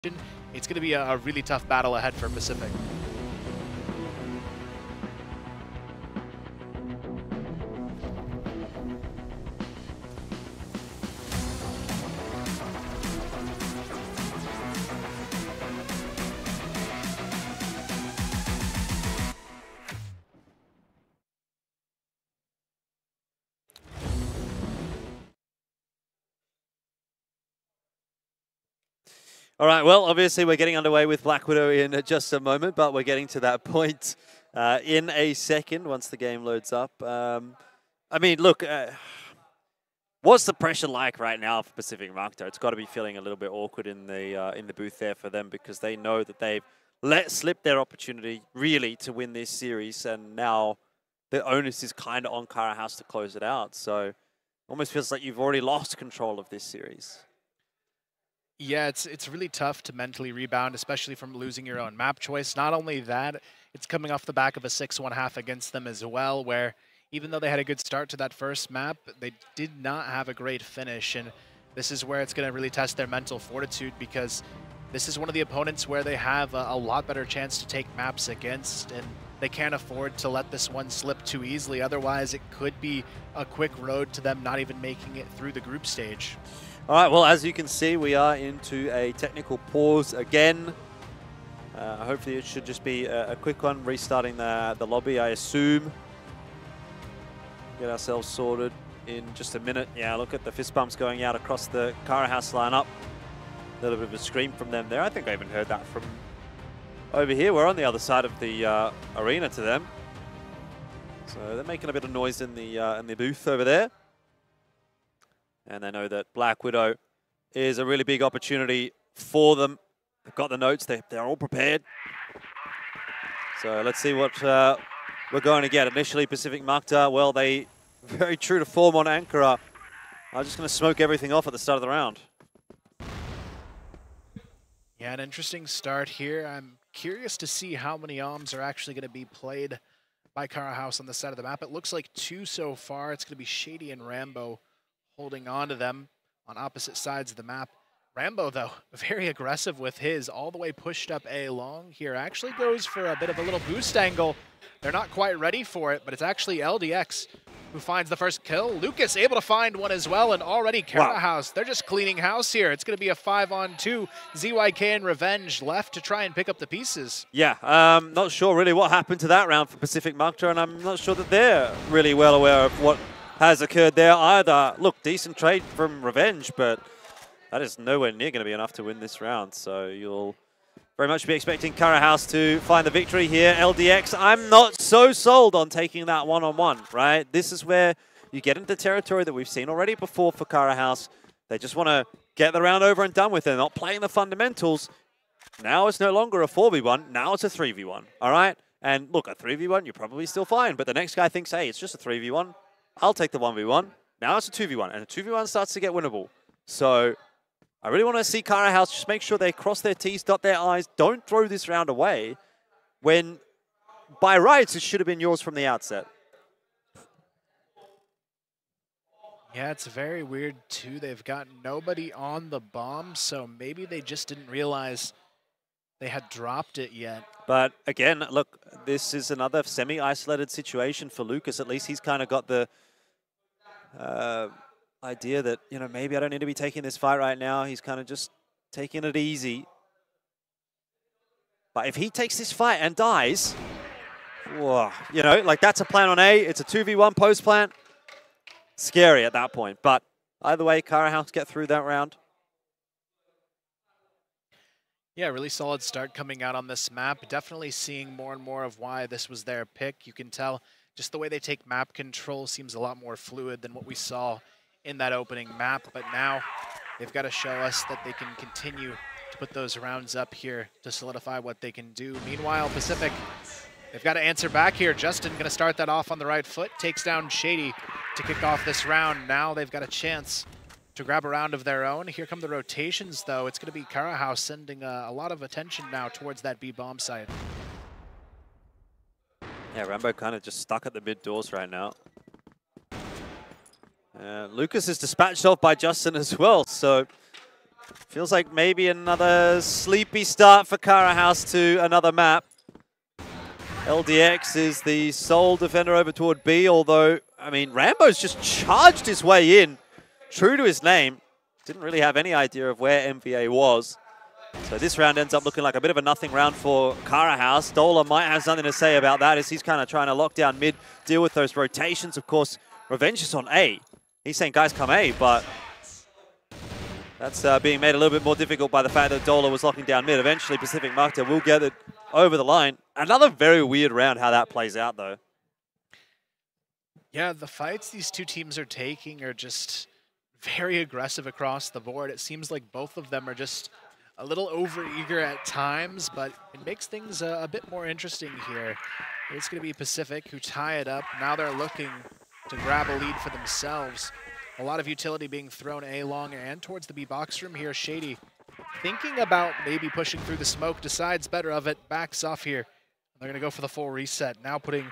It's going to be a really tough battle ahead for Pacific. All right, well, obviously we're getting underway with Black Widow in just a moment, but we're getting to that point in a second once the game loads up. I mean, look, what's the pressure like right now for Pacific Macta? It's got to be feeling a little bit awkward in the booth there for them because they know that they've let slip their opportunity really to win this series, and now the onus is kind of on Carahouse to close it out. So almost feels like you've already lost control of this series. Yeah, it's really tough to mentally rebound, especially from losing your own map choice. Not only that, it's coming off the back of a 6-1 against them as well, where even though they had a good start to that first map, they did not have a great finish. And this is where it's going to really test their mental fortitude, because this is one of the opponents where they have a lot better chance to take maps against, and they can't afford to let this one slip too easily. Otherwise, it could be a quick road to them not even making it through the group stage. All right, well, as you can see, we are into a technical pause again. Hopefully it should just be a quick one, restarting the lobby, I assume. Get ourselves sorted in just a minute. Yeah, look at the fist bumps going out across the Carahouse lineup. A little bit of a scream from them there. I think I even heard that from over here. We're on the other side of the arena to them. So they're making a bit of noise in the booth over there. And they know that Black Widow is a really big opportunity for them. They've got the notes. They're all prepared. So let's see what we're going to get. Initially, Pacific Macta, well, they very true to form on Ankara. I'm just going to smoke everything off at the start of the round. Yeah, an interesting start here. I'm curious to see how many OMs are actually going to be played by Carahouse on the side of the map. It looks like 2 so far. It's going to be Shady and Rambo holding on to them on opposite sides of the map. Rambo, though, very aggressive with his, all the way pushed up A long here. Actually goes for a bit of a little boost angle. They're not quite ready for it, but it's actually LDX who finds the first kill. Lucas able to find one as well, and already Carahouse, they're just cleaning house here. It's going to be a 5-on-2. ZYK and Revenge left to try and pick up the pieces. Yeah, not sure really what happened to that round for Pacific Macta, and I'm not sure that they're really well aware of what has occurred there either. Look, decent trade from Revenge, but that is nowhere near going to be enough to win this round. So you'll very much be expecting Carahouse to find the victory here. LDX, I'm not so sold on taking that one-on-one, right? This is where you get into territory that we've seen already before for Carahouse. They just want to get the round over and done with. They're not playing the fundamentals. Now it's no longer a 4v1. Now it's a 3v1, all right? And look, a 3v1, you're probably still fine. But the next guy thinks, hey, it's just a 3v1. I'll take the 1v1. Now it's a 2v1, and a 2v1 starts to get winnable. So I really want to see Carahouse just make sure they cross their T's, dot their I's, don't throw this round away when, by rights, it should have been yours from the outset. Yeah, it's very weird, too. They've got nobody on the bomb, so maybe they just didn't realize they had dropped it yet. But again, look, this is another semi-isolated situation for Lucas. At least he's kind of got the idea that, you know, maybe I don't need to be taking this fight right now. He's kind of just taking it easy. But if he takes this fight and dies, whoa, you know, like that's a plan on A. It's a 2v1 post plant. Scary at that point. But either way, Carahouse get through that round. Yeah, really solid start coming out on this map. Definitely seeing more and more of why this was their pick. You can tell just the way they take map control seems a lot more fluid than what we saw in that opening map. But now they've got to show us that they can continue to put those rounds up here to solidify what they can do. Meanwhile, Pacific, they've got to answer back here. Justin going to start that off on the right foot, takes down Shady to kick off this round. Now they've got a chance to grab a round of their own. Here come the rotations, though. It's going to be Carahouse sending a lot of attention now towards that B bomb site. Yeah, Rambo kind of just stuck at the mid doors right now. Lucas is dispatched off by Justin as well, so Feels like maybe another sleepy start for Carahouse to another map. LDX is the sole defender over toward B, although, I mean, Rambo's just charged his way in, true to his name. Didn't really have any idea of where MVA was. So this round ends up looking like a bit of a nothing round for Carahouse. Dola might have something to say about that as he's kind of trying to lock down mid, deal with those rotations. Of course, Revenge is on A. He's saying, guys, come A, but that's being made a little bit more difficult by the fact that Dola was locking down mid. Eventually, Pacific Macta will get it over the line. Another very weird round how that plays out, though. Yeah, the fights these two teams are taking are just very aggressive across the board. It seems like both of them are just a little overeager at times, but it makes things a bit more interesting here. It's going to be Pacific who tie it up. Now they're looking to grab a lead for themselves. A lot of utility being thrown A long and towards the B box room here. Shady thinking about maybe pushing through the smoke, decides better of it, backs off here. They're going to go for the full reset. Now putting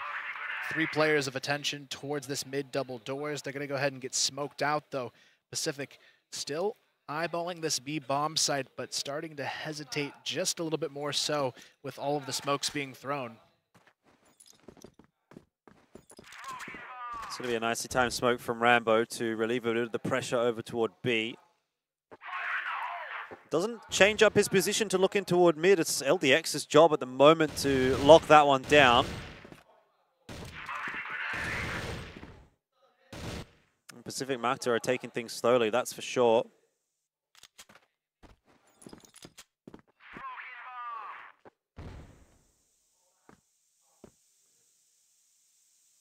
3 players of attention towards this mid double doors. They're going to go ahead and get smoked out, though. Pacific still eyeballing this B bomb site, but starting to hesitate just a little bit more so with all of the smokes being thrown. It's going to be a nicely timed smoke from Rambo to relieve a bit of the pressure over toward B. Doesn't change up his position to look in toward mid. It's LDX's job at the moment to lock that one down. And Pacific Macta are taking things slowly, that's for sure.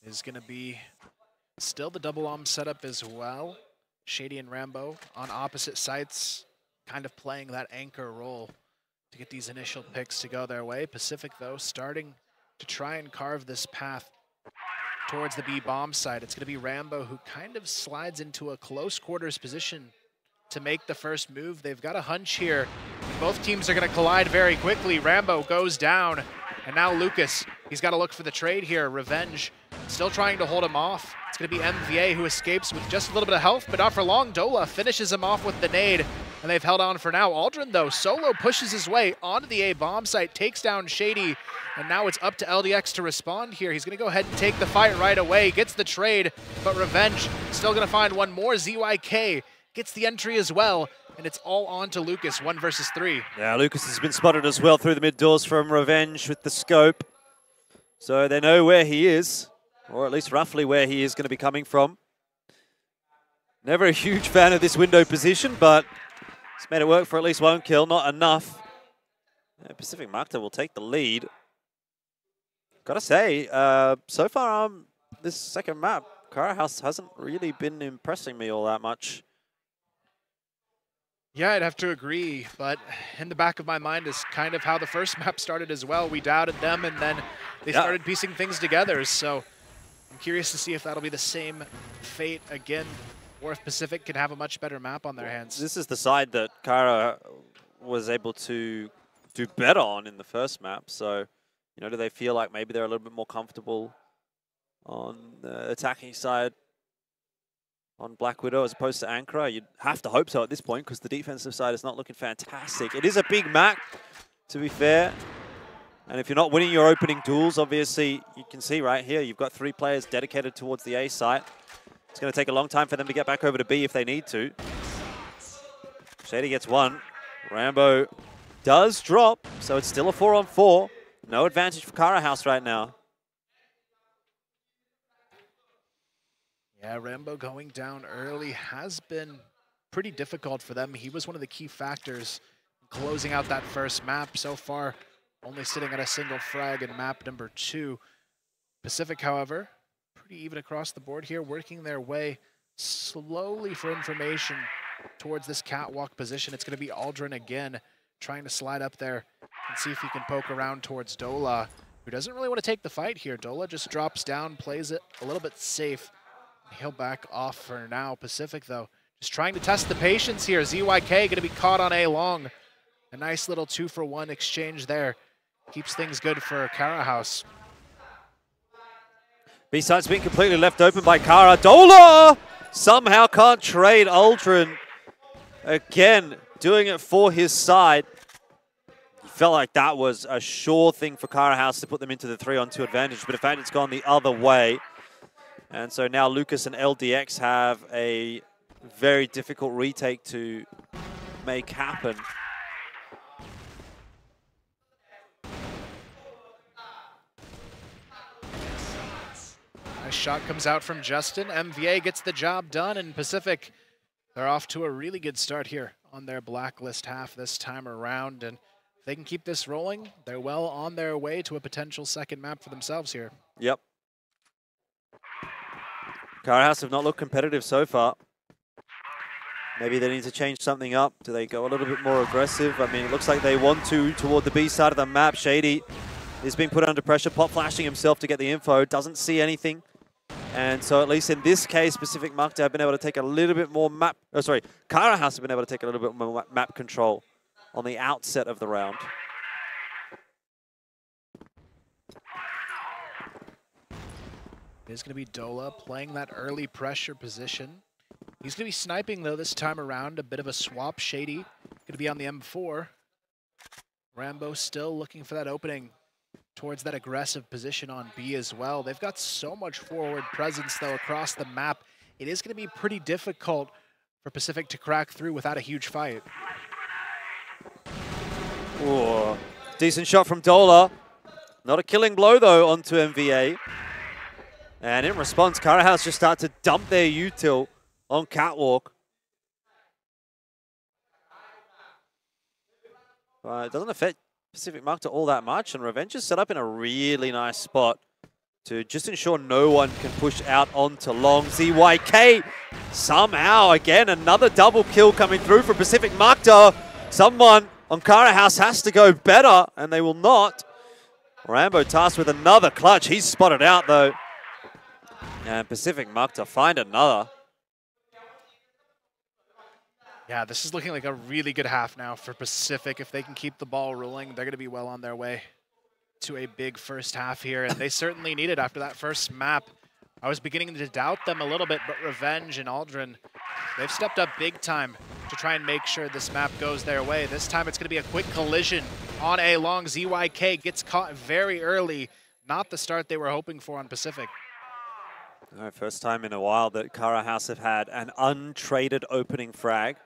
Is going to be still the double arm setup as well. Shady and Rambo on opposite sites, kind of playing that anchor role to get these initial picks to go their way. Pacific, though, starting to try and carve this path towards the B bomb side. It's going to be Rambo who kind of slides into a close quarters position to make the first move. They've got a hunch here. Both teams are going to collide very quickly. Rambo goes down, and now Lucas, he's got to look for the trade here. Revenge still trying to hold him off. It's going to be MVA who escapes with just a little bit of health, but not for long. Dola finishes him off with the nade, and they've held on for now. Aldrin, though, solo pushes his way onto the A bomb site, takes down Shady, and now it's up to LDX to respond here. He's going to go ahead and take the fight right away, gets the trade, but Revenge still going to find one more. ZYK gets the entry as well, and it's all on to Lucas, 1 versus 3. Yeah, Lucas has been spotted as well through the mid doors from Revenge with the scope. So they know where he is, or at least roughly where he is going to be coming from. Never a huge fan of this window position, but it's made it work for at least 1 kill, not enough. Yeah, Pacific Macta will take the lead. Gotta say, so far on this second map, Carahouse hasn't really been impressing me all that much. Yeah, I'd have to agree, but in the back of my mind is kind of how the first map started as well. We doubted them, and then they started piecing things together, so I'm curious to see if that'll be the same fate again, or if Pacific can have a much better map on their hands. This is the side that Cara was able to do better on in the first map, so, you know, do they feel like maybe they're a little bit more comfortable on the attacking side on Black Widow as opposed to Ankara? You'd have to hope so at this point because the defensive side is not looking fantastic. It is a big map, to be fair. And if you're not winning your opening duels, obviously, you can see right here, you've got 3 players dedicated towards the A site. It's going to take a long time for them to get back over to B if they need to. Shady gets 1. Rambo does drop, so it's still a 4-on-4. No advantage for Carahouse right now. Yeah, Rambo going down early has been pretty difficult for them. He was one of the key factors closing out that first map. So far, only sitting at a single frag in map number 2. Pacific, however, pretty even across the board here, working their way slowly for information towards this catwalk position. It's going to be Aldrin again, trying to slide up there and see if he can poke around towards Dola, who doesn't really want to take the fight here. Dola just drops down, plays it a little bit safe. He'll back off for now. Pacific, though, just trying to test the patience here. ZYK going to be caught on A long. A nice little 2-for-1 exchange there. Keeps things good for Carahouse. B-side's been completely left open by Cara. Dola somehow can't trade Aldrin. Again, doing it for his side. He felt like that was a sure thing for Carahouse to put them into the 3-on-2 advantage, but in fact it's gone the other way. And so now Lucas and LDX have a very difficult retake to make happen. Nice shot comes out from Justin. MVA gets the job done, and Pacific, they're off to a really good start here on their blacklist half this time around. And if they can keep this rolling, they're well on their way to a potential second map for themselves here. Yep. Carahouse have not looked competitive so far. Maybe they need to change something up. Do they go a little bit more aggressive? I mean, it looks like they want to toward the B side of the map. Shady is being put under pressure, pop flashing himself to get the info, doesn't see anything. And so at least in this case, Pacific Macta have been able to take a little bit more map, Carahouse have been able to take a little bit more map control on the outset of the round. It is going to be Dola playing that early pressure position. He's going to be sniping, though, this time around. A bit of a swap. Shady going to be on the M4. Rambo still looking for that opening towards that aggressive position on B as well. They've got so much forward presence, though, across the map. It is going to be pretty difficult for Pacific to crack through without a huge fight. Ooh, decent shot from Dola. Not a killing blow, though, onto MVA. And in response, Carahouse just start to dump their util on Catwalk. It doesn't affect Pacific Macta all that much, and Revenge is set up in a really nice spot to just ensure no one can push out onto long. ZYK somehow, again, another double kill coming through from Pacific Macta. Someone on Carahouse has to go better, and they will not. Rambo tasked with another clutch. He's spotted out, though. And Pacific Macta find another. Yeah, this is looking like a really good half now for Pacific. If they can keep the ball rolling, they're going to be well on their way to a big first half here. And they certainly need it after that first map. I was beginning to doubt them a little bit, but Revenge and Aldrin, they've stepped up big time to try and make sure this map goes their way. This time it's going to be a quick collision on a long. ZYK gets caught very early. Not the start they were hoping for on Pacific. All right, first time in a while that Carahouse have had an untraded opening frag.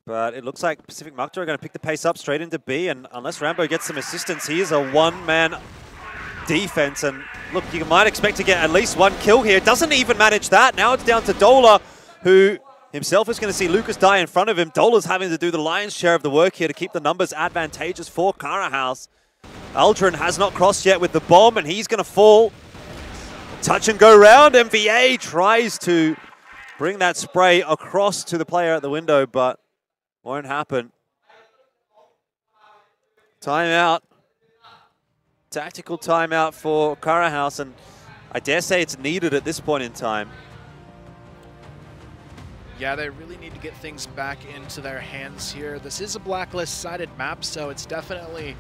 But it looks like Pacific Macta are going to pick the pace up straight into B, and unless Rambo gets some assistance, he is a one-man defense. And look, you might expect to get at least one kill here. Doesn't even manage that. Now it's down to Dola, who himself is going to see Lucas die in front of him. Dola's having to do the lion's share of the work here to keep the numbers advantageous for Carahouse. Aldrin has not crossed yet with the bomb, and he's going to fall. Touch and go round. MVA tries to bring that spray across to the player at the window, but won't happen. Timeout. Tactical timeout for Carahouse, and I dare say it's needed at this point in time. Yeah, they really need to get things back into their hands here. This is a blacklist-sided map, so it's definitely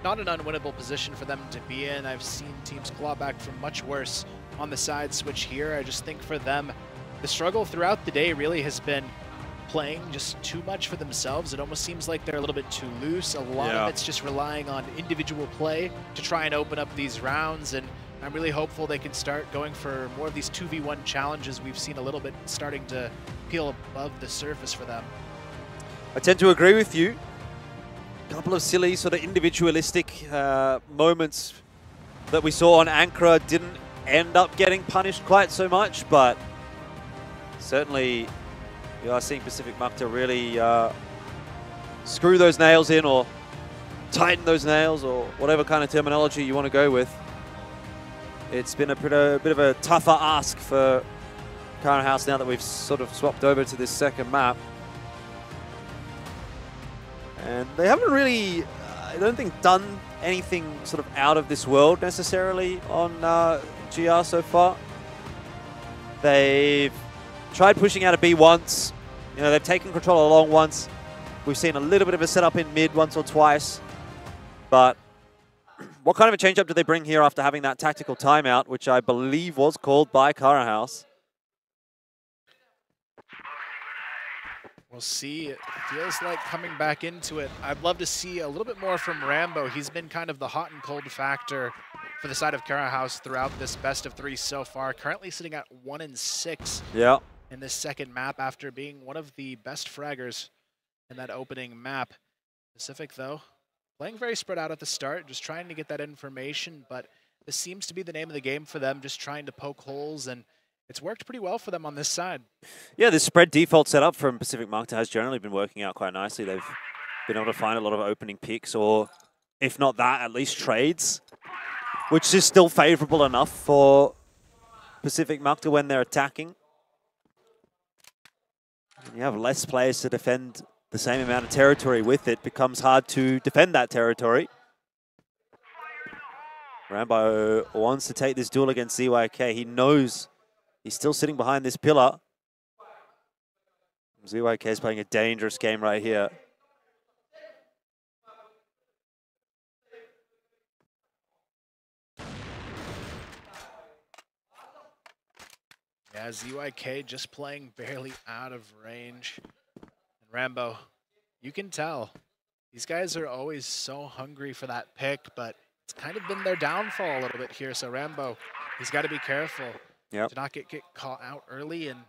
not an unwinnable position for them to be in. I've seen teams claw back from much worse on the side switch here. I just think for them, the struggle throughout the day really has been playing just too much for themselves. It almost seems like they're a little bit too loose. A lot of it's just relying on individual play to try and open up these rounds, and I'm really hopeful they can start going for more of these 2v1 challenges we've seen a little bit starting to peel above the surface for them. I tend to agree with you. A couple of silly sort of individualistic moments that we saw on Ankara didn't end up getting punished quite so much, but certainly you are seeing Pacific Macta really screw those nails in, or tighten those nails, or whatever kind of terminology you want to go with. It's been a bit of a tougher ask for Carahouse now that we've sort of swapped over to this second map. And they haven't really, I don't think, done anything sort of out of this world necessarily on GR so far. They've tried pushing out a B once. You know, they've taken control along once. We've seen a little bit of a setup in mid once or twice. But what kind of a change-up do they bring here after having that tactical timeout, which I believe was called by Carahouse? We'll see. It feels like coming back into it. I'd love to see a little bit more from Rambo. He's been kind of the hot and cold factor for the side of Carahouse throughout this best of 3 so far. Currently sitting at 1-6 in this second map after being one of the best fraggers in that opening map. Pacific, though, playing very spread out at the start, just trying to get that information, but this seems to be the name of the game for them, just trying to poke holes, and it's worked pretty well for them on this side. Yeah, this spread default setup from Pacific Macta has generally been working out quite nicely. They've been able to find a lot of opening picks, or if not that, at least trades, which is still favorable enough for Pacific Macta when they're attacking. When you have less players to defend the same amount of territory with, it becomes hard to defend that territory. Rambo wants to take this duel against ZYK. He knows he's still sitting behind this pillar. ZYK is playing a dangerous game right here. Yeah, ZYK just playing barely out of range. And Rambo, you can tell, these guys are always so hungry for that pick, but it's kind of been their downfall a little bit here. So Rambo, he's got to be careful to not get caught out early. And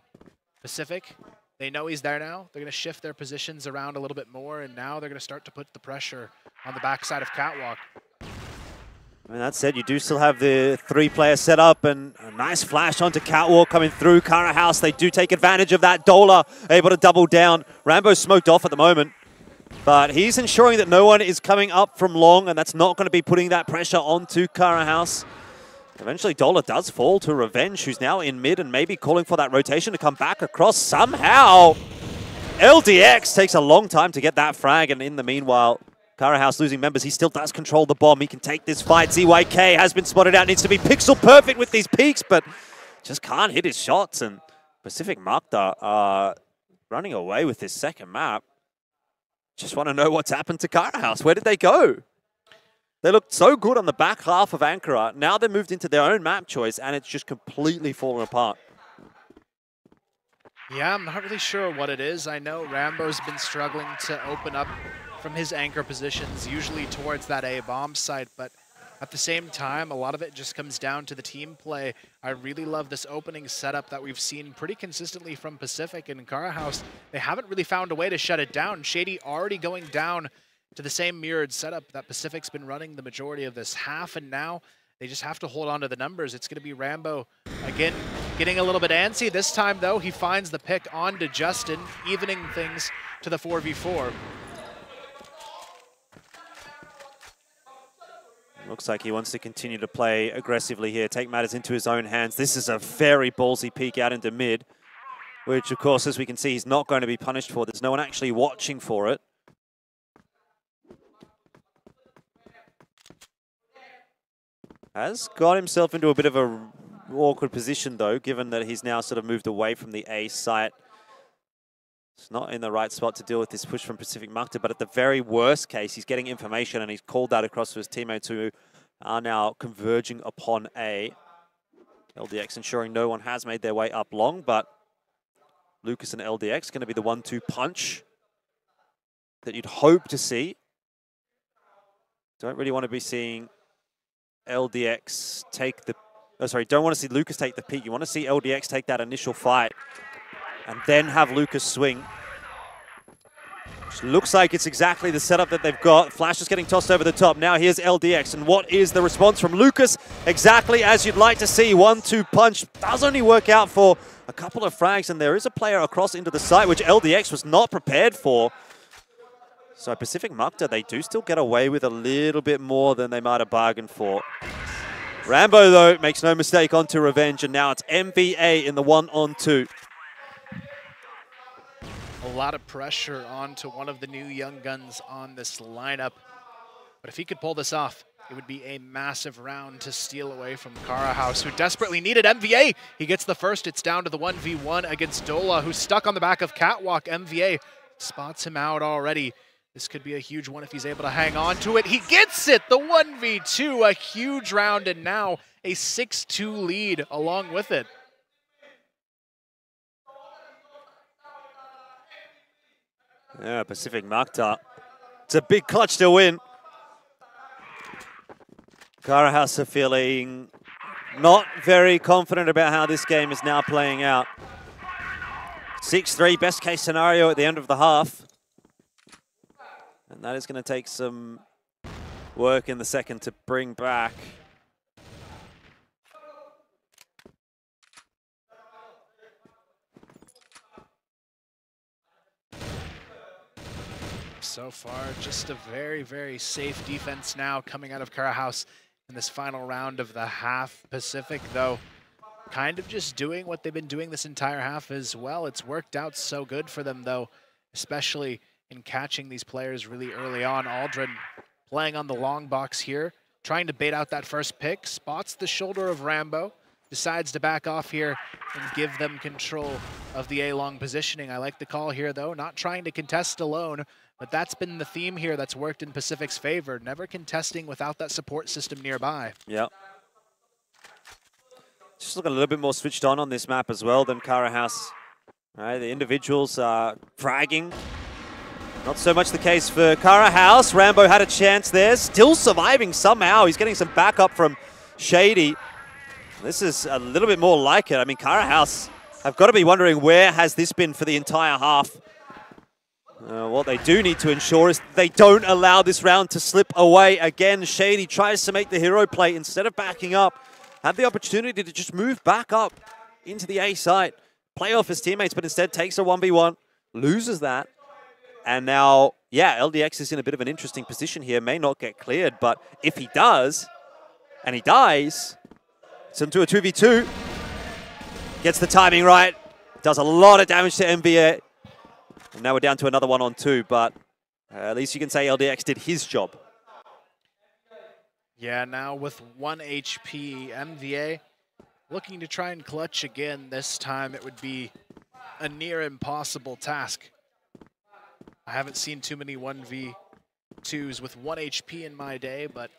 Pacific, they know he's there now. They're going to shift their positions around a little bit more, and now they're going to start to put the pressure on the backside of Catwalk. I mean, that said, you do still have the 3-player setup, and a nice flash onto Catwalk coming through. Carahouse, they do take advantage of that. Dola able to double down. Rambo's smoked off at the moment, but he's ensuring that no one is coming up from long, and that's not going to be putting that pressure onto Carahouse. Eventually, Dola does fall to Revenge, who's now in mid and maybe calling for that rotation to come back across somehow. LDX takes a long time to get that frag, and in the meanwhile, Carahouse losing members. He still does control the bomb. He can take this fight. ZYK has been spotted out. Needs to be pixel perfect with these peaks, but just can't hit his shots. And Pacific Macta are running away with this second map. Just want to know what's happened to Carahouse. Where did they go? They looked so good on the back half of Ankara. Now they're moved into their own map choice, and it's just completely fallen apart. Yeah, I'm not really sure what it is. I know Rambo's been struggling to open up from his anchor positions, usually towards that A-bomb site, but at the same time, a lot of it just comes down to the team play. I really love this opening setup that we've seen pretty consistently from Pacific and Carahouse. They haven't really found a way to shut it down. Shady already going down to the same mirrored setup that Pacific's been running the majority of this half, and now they just have to hold on to the numbers. It's going to be Rambo, again, getting a little bit antsy. This time, though, he finds the pick onto Justin, evening things to the 4v4. Looks like he wants to continue to play aggressively here, take matters into his own hands. This is a very ballsy peek out into mid, which, of course, as we can see, he's not going to be punished for. There's no one actually watching for it. Has got himself into a bit of an awkward position, though, given that he's now sort of moved away from the A site. It's not in the right spot to deal with this push from Pacific Macta, but at the very worst case, he's getting information and he's called that across to his teammates who are now converging upon A. LDX ensuring no one has made their way up long, but Lucas and LDX going to be the 1-2 punch that you'd hope to see. Don't really want to be seeing LDX take the... Oh, sorry, don't want to see Lucas take the peak. You want to see LDX take that initial fight and then have Lucas swing. Which looks like it's exactly the setup that they've got. Flash is getting tossed over the top. Now here's LDX, and what is the response from Lucas? Exactly as you'd like to see. 1-2 punch does only work out for a couple of frags, and there is a player across into the site, which LDX was not prepared for. So Pacific Macta, they do still get away with a little bit more than they might have bargained for. Rambo, though, makes no mistake onto Revenge, and now it's MVA in the 1-on-2. A lot of pressure onto one of the new young guns on this lineup. But if he could pull this off, it would be a massive round to steal away from Carahouse, who desperately needed MVA. He gets the first. It's down to the 1v1 against Dola, who's stuck on the back of Catwalk. MVA spots him out already. This could be a huge one if he's able to hang on to it. He gets it, the 1v2, a huge round, and now a 6-2 lead along with it. Yeah, Pacific Macta. It's a big clutch to win. Carahouse are feeling not very confident about how this game is now playing out. 6-3, best case scenario at the end of the half. And that is going to take some work in the second to bring back. So far, just a very, very safe defense now coming out of Carahouse in this final round of the half. Pacific, though, kind of just doing what they've been doing this entire half as well. It's worked out so good for them, though, especially in catching these players really early on. Aldrin playing on the long box here, trying to bait out that first pick, spots the shoulder of Rambo, decides to back off here and give them control of the A-long positioning. I like the call here, though, not trying to contest alone, but that's been the theme here that's worked in Pacific's favor, never contesting without that support system nearby. Yeah. Just looking a little bit more switched on this map as well than Carahouse. Right, the individuals are fragging. Not so much the case for Carahouse. Rambo had a chance there, still surviving somehow. He's getting some backup from Shady. This is a little bit more like it. I mean, Carahouse have got to be wondering where has this been for the entire half. What they do need to ensure is they don't allow this round to slip away again. Shady tries to make the hero play instead of backing up. Had the opportunity to just move back up into the A site, play off his teammates, but instead takes a 1v1, loses that. And now, yeah, LDX is in a bit of an interesting position here. May not get cleared, but if he does, and he dies, it's into a 2v2. Gets the timing right. Does a lot of damage to MVA. And now we're down to another 1-on-2, but at least you can say LDX did his job. Yeah, now with 1 HP, MVA looking to try and clutch again. This time it would be a near impossible task. I haven't seen too many 1v2s with 1 HP in my day, but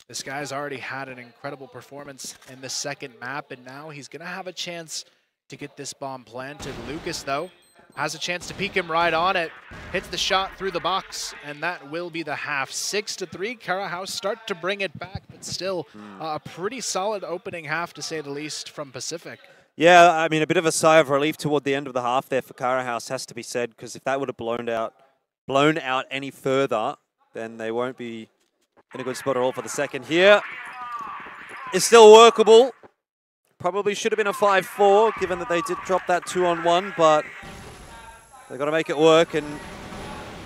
this guy's already had an incredible performance in the second map, and now he's going to have a chance to get this bomb planted. Lucas, though, has a chance to peek him right on it. Hits the shot through the box, and that will be the half. 6-3, Carahouse start to bring it back, but still a pretty solid opening half, to say the least, from Pacific. Yeah, I mean, a bit of a sigh of relief toward the end of the half there for Carahouse, has to be said, because if that would have blown out any further, then they won't be in a good spot at all for the second here. It's still workable. Probably should have been a 5-4, given that they did drop that 2-on-1, but they've got to make it work, and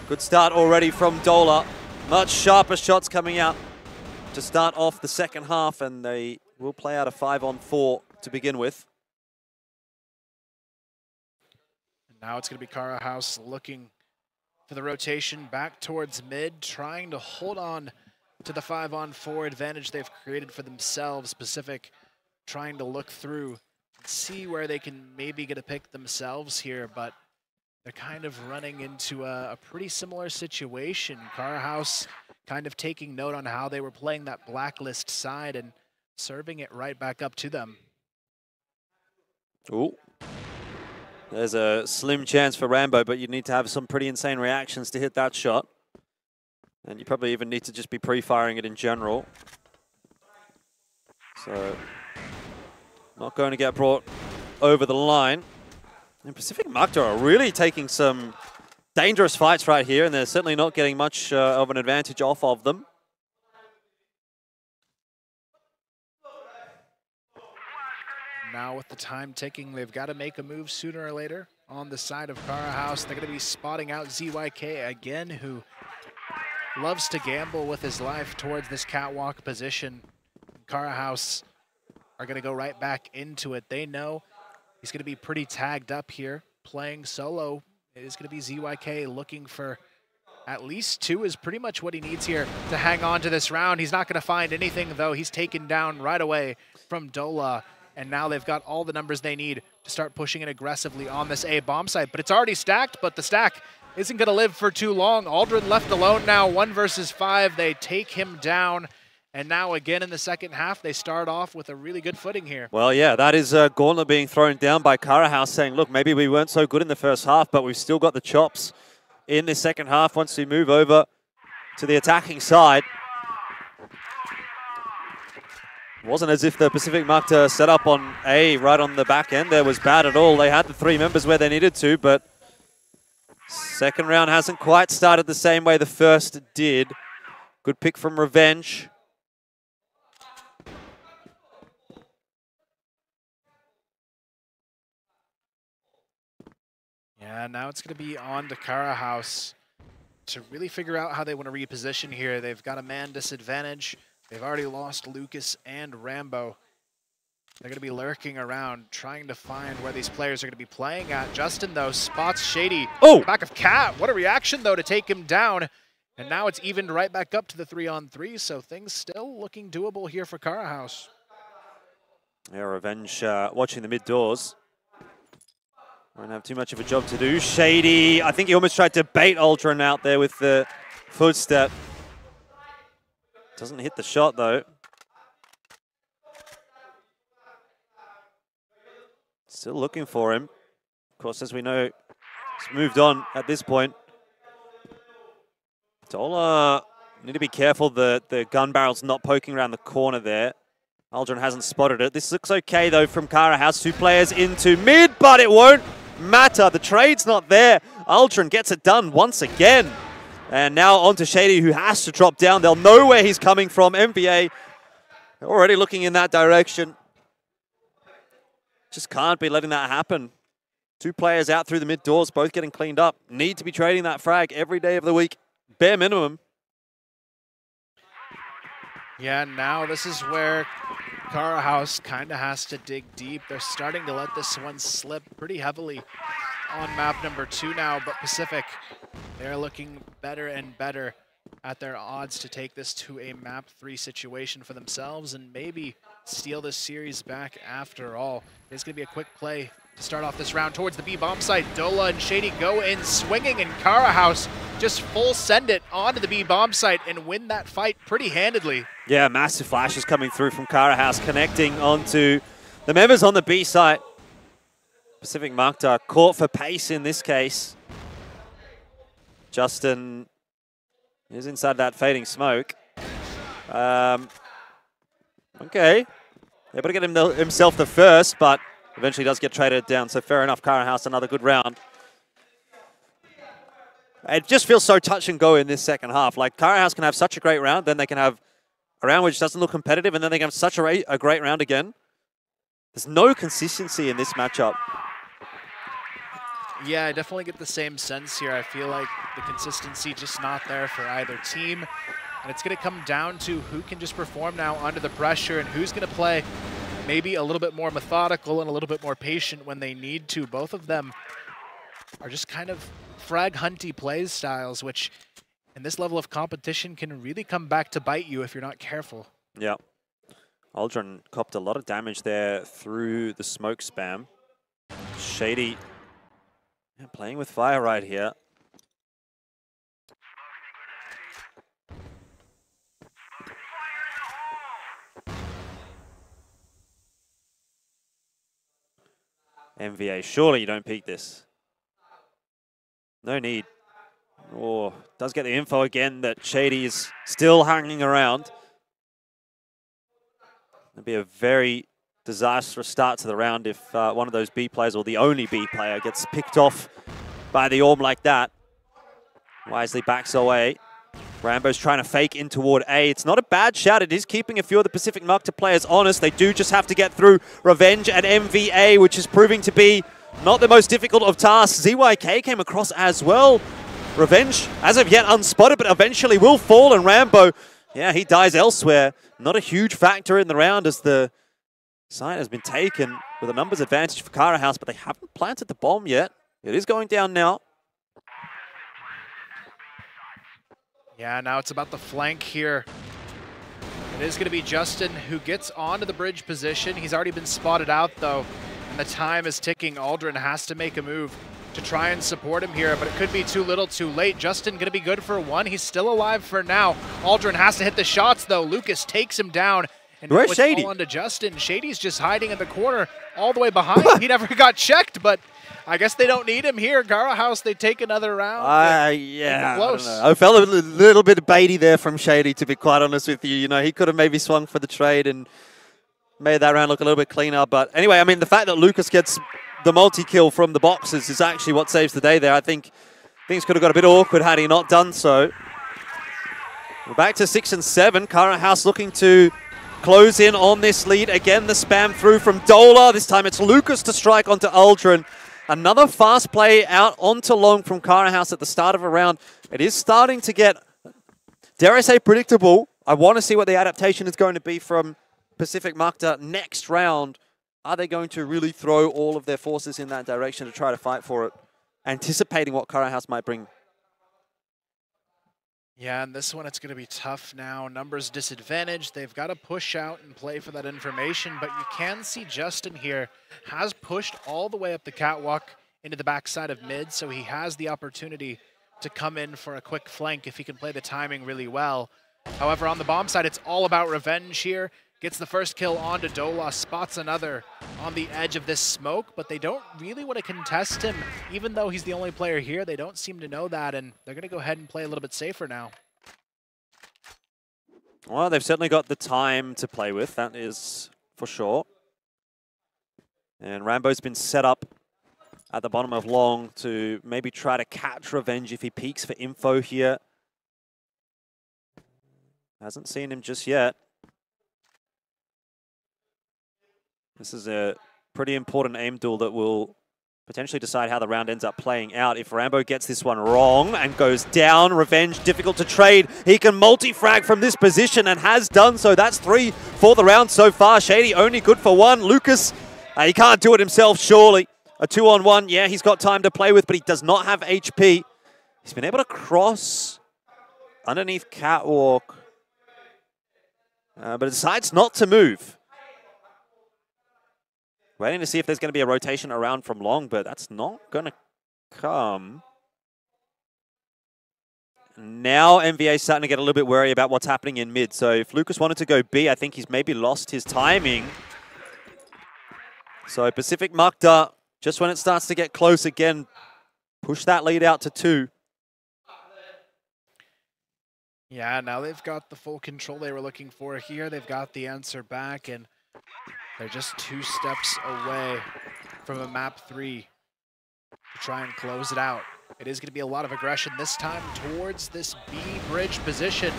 good start already from Dola. Much sharper shots coming out to start off the second half, and they will play out a 5-on-4 to begin with. Now it's going to be Carahouse looking for the rotation back towards mid, trying to hold on to the 5-on-4 advantage they've created for themselves. Pacific trying to look through and see where they can maybe get a pick themselves here, but they're kind of running into a pretty similar situation. Carahouse kind of taking note on how they were playing that blacklist side and serving it right back up to them. Ooh. There's a slim chance for Rambo, but you need to have some pretty insane reactions to hit that shot. And you probably even need to just be pre-firing it in general. So, not going to get brought over the line. And Pacific Macta are really taking some dangerous fights right here, and they're certainly not getting much of an advantage off of them. Now with the time ticking, they've got to make a move sooner or later on the side of Carahouse. They're going to be spotting out ZYK again, who loves to gamble with his life towards this catwalk position. Carahouse are going to go right back into it. They know he's going to be pretty tagged up here, playing solo. It is going to be ZYK looking for at least 2 is pretty much what he needs here to hang on to this round. He's not going to find anything, though. He's taken down right away from Dola. And now they've got all the numbers they need to start pushing it aggressively on this A bomb site. But it's already stacked, but the stack isn't going to live for too long. Aldrin left alone now, 1 versus 5. They take him down. And now again in the second half, they start off with a really good footing here. Well, yeah, that is a gauntlet being thrown down by Carahouse, saying, look, maybe we weren't so good in the first half, but we've still got the chops in this second half once we move over to the attacking side. It wasn't as if the Pacific Macta set up on A right on the back end there was bad at all. They had the 3 members where they needed to, but second round hasn't quite started the same way the first did. Good pick from Revenge. Yeah, now it's going to be on to Carahouse to really figure out how they want to reposition here. They've got a man disadvantage. They've already lost Lucas and Rambo. They're going to be lurking around, trying to find where these players are going to be playing at. Justin, though, spots Shady. Oh! Back of Cat. What a reaction, though, to take him down. And now it's evened right back up to the 3-on-3, so things still looking doable here for Carahouse. Yeah, Revenge watching the mid doors. Won't have too much of a job to do. Shady, I think he almost tried to bait Aldrin out there with the footstep. Doesn't hit the shot, though. Still looking for him. Of course, as we know, he's moved on at this point. Dola, need to be careful the gun barrel's not poking around the corner there. Aldrin hasn't spotted it. This looks okay, though, from Carahouse. 2 players into mid, but it won't matter. The trade's not there. Aldrin gets it done once again. And now on to Shady, who has to drop down. They'll know where he's coming from. MVA already looking in that direction. Just can't be letting that happen. 2 players out through the mid doors, both getting cleaned up. Need to be trading that frag every day of the week. Bare minimum. Yeah, now this is where Carahouse kind of has to dig deep. They're starting to let this one slip pretty heavily on map number 2 now, but Pacific, they're looking better and better at their odds to take this to a map 3 situation for themselves and maybe steal this series back after all. It's going to be a quick play to start off this round towards the B bomb site. Dola and Shady go in swinging, and Carahouse just full send it onto the B bomb site and win that fight pretty handedly. Yeah, massive flashes coming through from Carahouse, connecting onto the members on the B site. Pacific Macta caught for pace in this case. Justin is inside that fading smoke. Okay, able to get himself the first, but eventually does get traded down, so fair enough. Carahouse, another good round. It just feels so touch and go in this second half. Like, Carahouse can have such a great round, then they can have a round which doesn't look competitive, and then they can have such a great round again. There's no consistency in this matchup. Yeah, I definitely get the same sense here. I feel like the consistency just not there for either team. And it's going to come down to who can just perform now under the pressure and who's going to play maybe a little bit more methodical and a little bit more patient when they need to. Both of them are just kind of frag hunty play styles, which in this level of competition can really come back to bite you if you're not careful. Yeah. Aldrin copped a lot of damage there through the smoke spam. Shady playing with fire right here. MVA, surely you don't peek this. No need. Oh, does get the info again that Shady is still hanging around. It'd be a very disastrous start to the round if one of those B players, or the only B player, gets picked off by the Orb like that. Wisely backs away. Rambo's trying to fake in toward A. It's not a bad shout. It is keeping a few of the Pacific Macta players honest. They do just have to get through Revenge and MVA, which is proving to be not the most difficult of tasks. ZYK came across as well. Revenge, as of yet unspotted, but eventually will fall. And Rambo, yeah, he dies elsewhere. Not a huge factor in the round as the site has been taken with a numbers advantage for Carahouse, but they haven't planted the bomb yet. It is going down now. Yeah, now it's about the flank here. It is going to be Justin who gets onto the bridge position. He's already been spotted out, though, and the time is ticking. Aldrin has to make a move to try and support him here, but it could be too little too late. Justin going to be good for one. He's still alive for now. Aldrin has to hit the shots, though. Lucas takes him down, And where's it's Shady? all onto Justin. Shady's just hiding in the corner all the way behind. He never got checked, but I guess they don't need him here. Carahouse, they take another round. Yeah, close. I don't know. I felt a little bit baity there from Shady, to be quite honest with you. You know, he could have maybe swung for the trade and made that round look a little bit cleaner. But anyway, I mean, the fact that Lucas gets the multi-kill from the boxes is actually what saves the day there. I think things could have got a bit awkward had he not done so. We're back to 6 and 7. Carahouse looking to close in on this lead. Again, the spam through from Dola. This time it's Lucas to strike onto Aldrin. Another fast play out onto long from Carahouse at the start of a round. It is starting to get, dare I say, predictable. I want to see what the adaptation is going to be from Pacific Macta next round. Are they going to really throw all of their forces in that direction to try to fight for it? Anticipating what Carahouse might bring. Yeah, and this one, it's going to be tough now. Numbers disadvantage. They've got to push out and play for that information, but you can see Justin here has pushed all the way up the catwalk into the backside of mid, so he has the opportunity to come in for a quick flank if he can play the timing really well. However, on the bomb side, it's all about revenge here. Gets the first kill onto Dola, spots another on the edge of this smoke, but they don't really want to contest him. Even though he's the only player here, they don't seem to know that, and they're going to go ahead and play a little bit safer now. Well, they've certainly got the time to play with, that is for sure. And Rambo's been set up at the bottom of long to maybe try to catch revenge if he peeks for info here. Hasn't seen him just yet. This is a pretty important aim duel that will potentially decide how the round ends up playing out. If Rambo gets this one wrong and goes down, revenge difficult to trade. He can multi-frag from this position and has done so. That's 3 for the round so far. Shady only good for 1. Lucas, he can't do it himself, surely. A 2-on-1, yeah, he's got time to play with, but he does not have HP. He's been able to cross underneath catwalk, but decides not to move. Waiting to see if there's going to be a rotation around from long, but that's not going to come. Now MVA's starting to get a little bit worried about what's happening in mid. So if Lucas wanted to go B, I think he's maybe lost his timing. So Pacific Macta, just when it starts to get close again, push that lead out to 2. Yeah, now they've got the full control they were looking for here. They've got the answer back, and they're just 2 steps away from a map 3 to try and close it out. It is going to be a lot of aggression this time towards this B bridge position.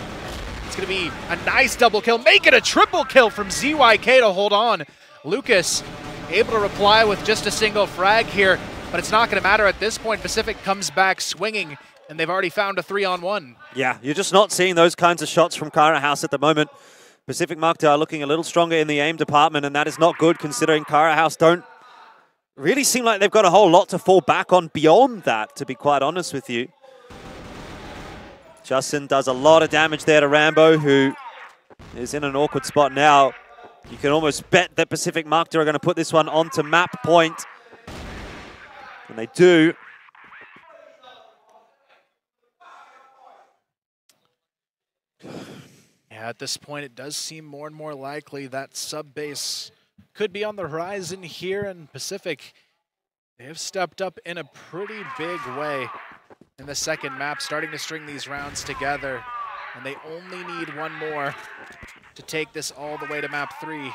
It's going to be a nice double kill. Make it a triple kill from ZYK to hold on. Lucas able to reply with just a single frag here, but it's not going to matter at this point. Pacific comes back swinging, and they've already found a 3-on-1. Yeah, you're just not seeing those kinds of shots from Carahouse at the moment. Pacific Macta are looking a little stronger in the aim department, and that is not good considering Carahouse don't really seem like they've got a whole lot to fall back on beyond that, to be quite honest with you. Justin does a lot of damage there to Rambo, who is in an awkward spot now. You can almost bet that Pacific Macta are going to put this one onto map point. And they do. At this point, it does seem more and more likely that sub-base could be on the horizon here in Pacific. They have stepped up in a pretty big way in the second map, starting to string these rounds together. And they only need one more to take this all the way to map 3. Yeah,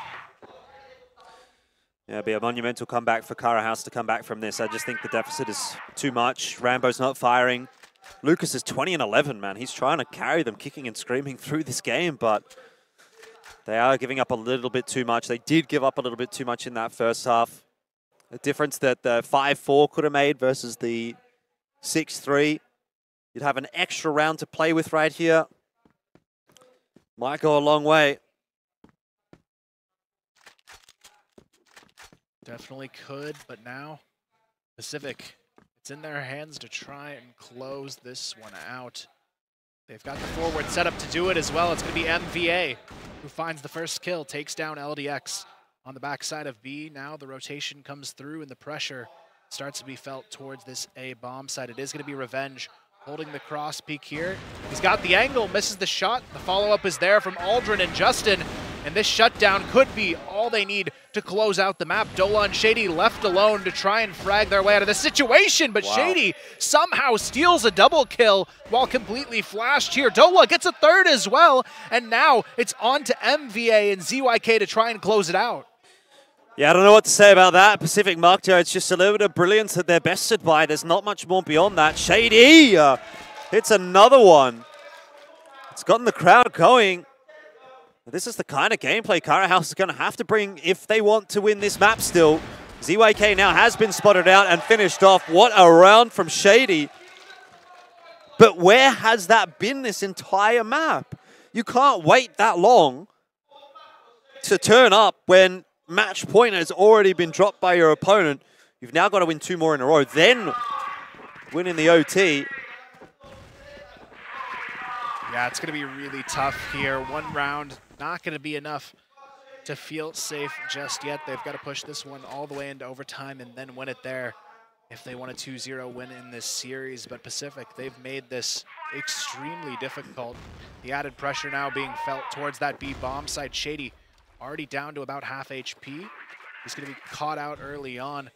it'll be a monumental comeback for Carahouse to come back from this. I just think the deficit is too much. Rambo's not firing. Lucas is 20 and 11, man. He's trying to carry them kicking and screaming through this game, but they are giving up a little bit too much. They did give up a little bit too much in that first half. A difference that the 5-4 could have made versus the 6-3. You'd have an extra round to play with right here. Might go a long way. Definitely could, but now Pacific, it's in their hands to try and close this one out. They've got the forward setup to do it as well. It's going to be MVA who finds the first kill, takes down LDX on the backside of B. Now the rotation comes through and the pressure starts to be felt towards this A bomb side. It is going to be Revenge holding the cross peak here. He's got the angle, misses the shot. The follow-up is there from Aldrin and Justin. And this shutdown could be all they need to close out the map. Dola and Shady left alone to try and frag their way out of the situation, but wow. Shady somehow steals a double kill while completely flashed here. Dola gets a third as well, and now it's on to MVA and ZYK to try and close it out. Yeah, I don't know what to say about that. Pacific Macta, it's just a little bit of brilliance that they're bested by. There's not much more beyond that. Shady hits another one. It's gotten the crowd going. This is the kind of gameplay Carahouse is going to have to bring if they want to win this map still. ZYK now has been spotted out and finished off. What a round from Shady. But where has that been this entire map? You can't wait that long to turn up when match point has already been dropped by your opponent. You've now got to win 2 more in a row, then win in the OT. Yeah, it's going to be really tough here. 1 round, not going to be enough to feel safe just yet. They've got to push this one all the way into overtime and then win it there if they want a 2-0 win in this series. But Pacific, they've made this extremely difficult. The added pressure now being felt towards that B bomb side. Shady already down to about half HP. He's going to be caught out early on.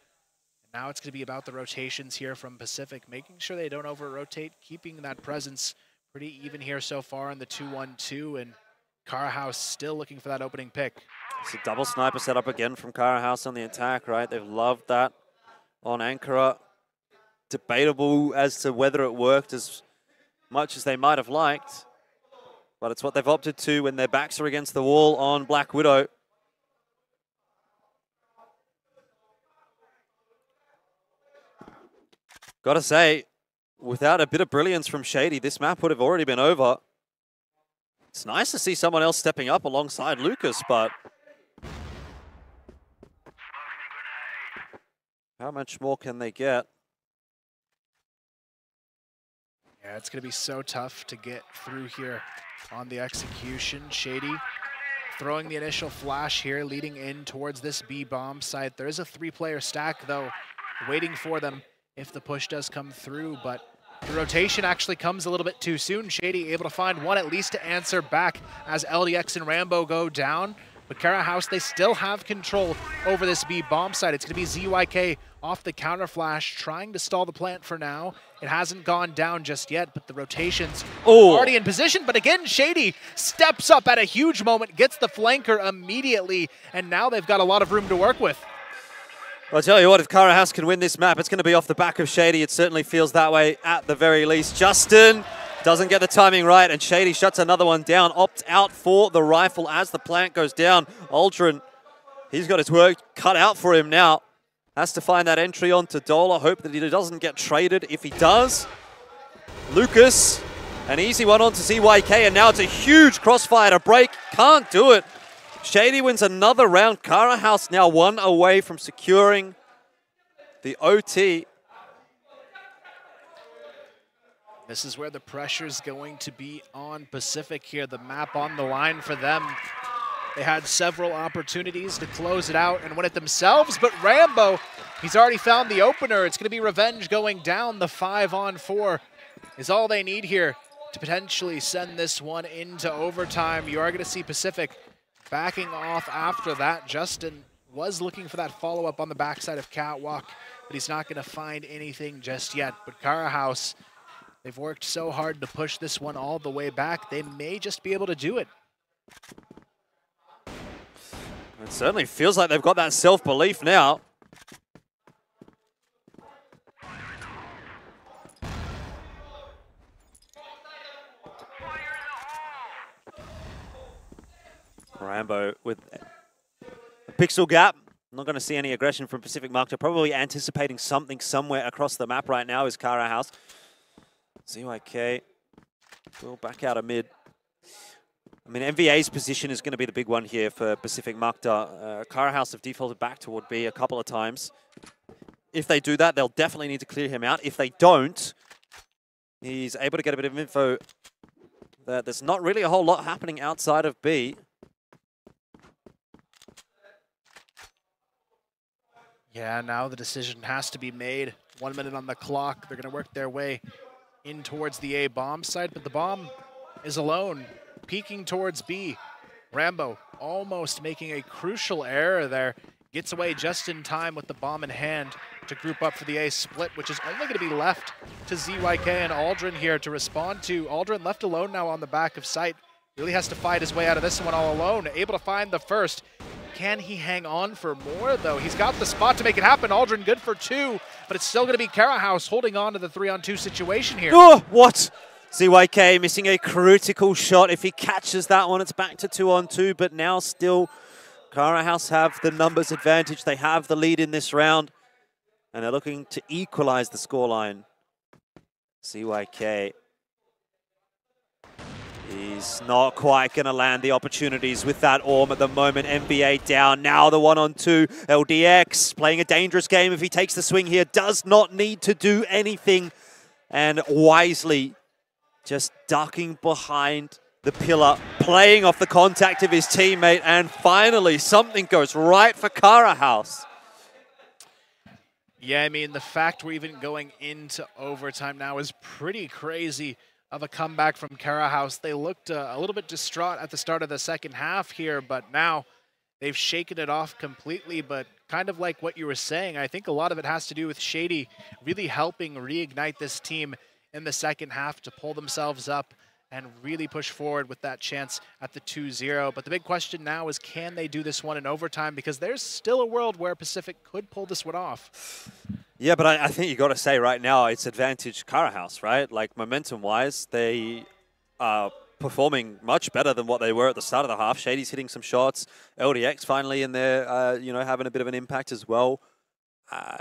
And now it's going to be about the rotations here from Pacific, making sure they don't over-rotate, keeping that presence pretty even here so far in the 2-1-2, and Carahouse still looking for that opening pick. It's a double sniper set up again from Carahouse on the attack, right? They've loved that on Ankara. Debatable as to whether it worked as much as they might have liked, but it's what they've opted to when their backs are against the wall on Black Widow. Gotta say, without a bit of brilliance from Shady, this map would have already been over. It's nice to see someone else stepping up alongside Lucas, but how much more can they get? Yeah, it's going to be so tough to get through here on the execution. Shady throwing the initial flash here, leading in towards this B bomb site. There is a 3-player stack, though, waiting for them if the push does come through, but the rotation actually comes a little bit too soon. Shady able to find one at least to answer back as LDX and Rambo go down. But Carahouse, they still have control over this B bomb site. It's going to be ZYK off the counter flash, trying to stall the plant for now. It hasn't gone down just yet, but the rotation's already in position. But again, Shady steps up at a huge moment, gets the flanker immediately, and now they've got a lot of room to work with. Well, I'll tell you what, if Carahouse can win this map, it's going to be off the back of Shady. It certainly feels that way at the very least. Justin doesn't get the timing right, and Shady shuts another one down. Opts out for the rifle as the plant goes down. Aldrin, he's got his work cut out for him now. Has to find that entry onto Dola. Hope that he doesn't get traded. If he does, Lucas, an easy one onto ZYK, and now it's a huge crossfire to break. Can't do it. Shady wins another round. Carahouse now 1 away from securing the OT. This is where the pressure's going to be on Pacific here. The map on the line for them. They had several opportunities to close it out and win it themselves, but Rambo, he's already found the opener. It's going to be Revenge going down. The 5-on-4 is all they need here to potentially send this one into overtime. You are going to see Pacific backing off after that. Justin was looking for that follow-up on the backside of Catwalk, but he's not going to find anything just yet. But Carahouse, they've worked so hard to push this one all the way back. They may just be able to do it. It certainly feels like they've got that self-belief now. Rambo with a pixel gap. Not going to see any aggression from Pacific Macta. Probably anticipating something somewhere across the map right now is Carahouse. ZYK will back out of mid. I mean, MVA's position is going to be the big one here for Pacific Macta. Carahouse have defaulted back toward B a couple of times. If they do that, they'll definitely need to clear him out. If they don't, he's able to get a bit of info that there's not really a whole lot happening outside of B. Yeah, now the decision has to be made. 1 minute on the clock. They're going to work their way in towards the A bomb site, but the bomb is alone, peeking towards B. Rambo almost making a crucial error there. Gets away just in time with the bomb in hand to group up for the A split, which is only going to be left to ZYK and Aldrin here to respond to. Aldrin left alone now on the back of site. Really has to fight his way out of this one all alone. Able to find the first. Can he hang on for more, though? He's got the spot to make it happen. Aldrin good for 2, but it's still going to be Carahouse holding on to the 3-on-2 situation here. Oh, what? ZYK missing a critical shot. If he catches that one, it's back to 2-on-2, but now still Carahouse have the numbers advantage. They have the lead in this round, and they're looking to equalize the scoreline. ZYK is not quite going to land the opportunities with that Orm at the moment. NBA down, now the 1-on-2. LDX playing a dangerous game. If he takes the swing here, does not need to do anything, and wisely just ducking behind the pillar, playing off the contact of his teammate, and finally something goes right for Carahouse. Yeah, I mean, the fact we're even going into overtime now is pretty crazy of a comeback from Carahouse. They looked a little bit distraught at the start of the second half here, but now they've shaken it off completely. But kind of like what you were saying, I think a lot of it has to do with Shady really helping reignite this team in the second half to pull themselves up and really push forward with that chance at the 2-0. But the big question now is, can they do this one in overtime? Because there's still a world where Pacific could pull this one off. Yeah, but I think you got to say right now it's advantage Carahouse, right? Like momentum-wise, they are performing much better than what they were at the start of the half. Shady's hitting some shots. LDX finally in there, you know, having a bit of an impact as well.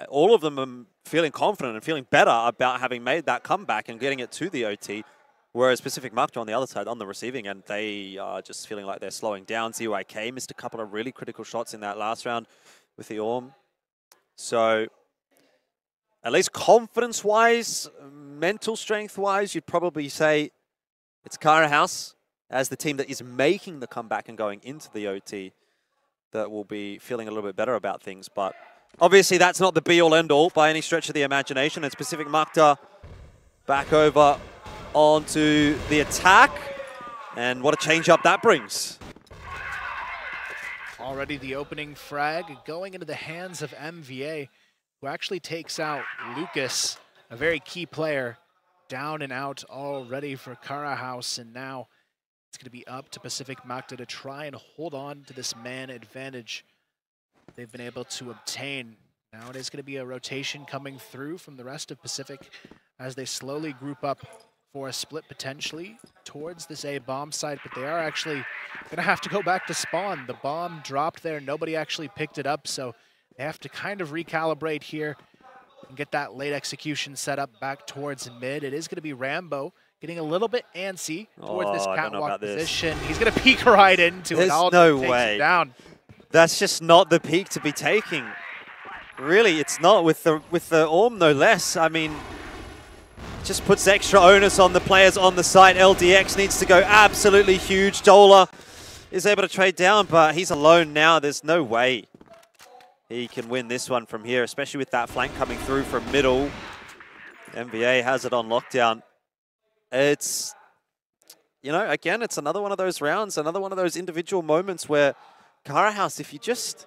All of them are feeling confident and feeling better about having made that comeback and getting it to the OT. Whereas Pacific Macta on the other side, on the receiving end, they are just feeling like they're slowing down. ZYK missed a couple of really critical shots in that last round with the Orm. So at least confidence-wise, mental strength-wise, you'd probably say it's Carahouse as the team that is making the comeback and going into the OT that will be feeling a little bit better about things. But obviously that's not the be-all, end-all by any stretch of the imagination. It's Pacific Macta back over onto the attack, and what a change-up that brings. Already the opening frag going into the hands of MVA, who actually takes out Lucas, a very key player, down and out already for Carahouse, and now it's going to be up to Pacific Macta to try and hold on to this man advantage they've been able to obtain. Now it is going to be a rotation coming through from the rest of Pacific as they slowly group up for a split potentially towards this A bomb site, but they are actually going to have to go back to spawn. The bomb dropped there, nobody actually picked it up, so they have to kind of recalibrate here and get that late execution set up back towards mid. It is going to be Rambo getting a little bit antsy towards this catwalk position. He's going to peek right into it. There's no way. Down. That's just not the peak to be taking. Really, it's not with the Orm, no less. I mean, just puts extra onus on the players on the site. LDX needs to go absolutely huge. Dola is able to trade down, but he's alone now. There's no way he can win this one from here, especially with that flank coming through from middle. MVA has it on lockdown. It's, you know, again, it's another one of those rounds, another one of those individual moments where Carahouse, if you just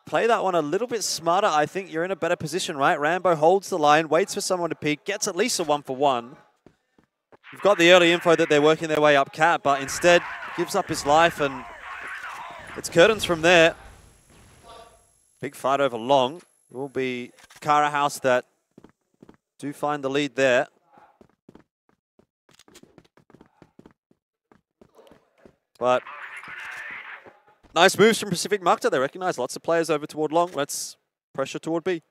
play that one a little bit smarter, I think you're in a better position, right? Rambo holds the line, waits for someone to peek, gets at least a 1-for-1. You've got the early info that they're working their way up cat, but instead gives up his life, and it's curtains from there. Big fight over long. It will be Carahouse that do find the lead there. But nice moves from Pacific Macta. They recognize lots of players over toward long. Let's pressure toward B.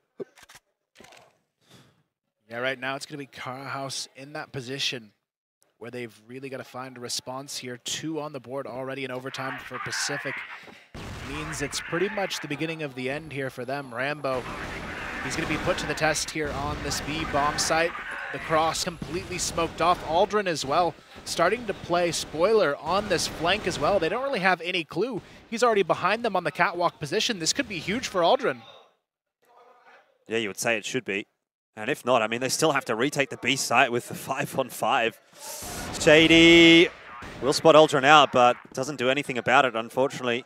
Yeah, right now it's going to be Carahouse in that position where they've really got to find a response here. 2 on the board already in overtime for Pacific. Means it's pretty much the beginning of the end here for them. Rambo, he's going to be put to the test here on this B bomb site. The cross completely smoked off. Aldrin as well, starting to play spoiler on this flank as well. They don't really have any clue. He's already behind them on the catwalk position. This could be huge for Aldrin. Yeah, you would say it should be. And if not, I mean, they still have to retake the B site with the 5-on-5. Shady Will spot Aldrin out, but doesn't do anything about it, unfortunately.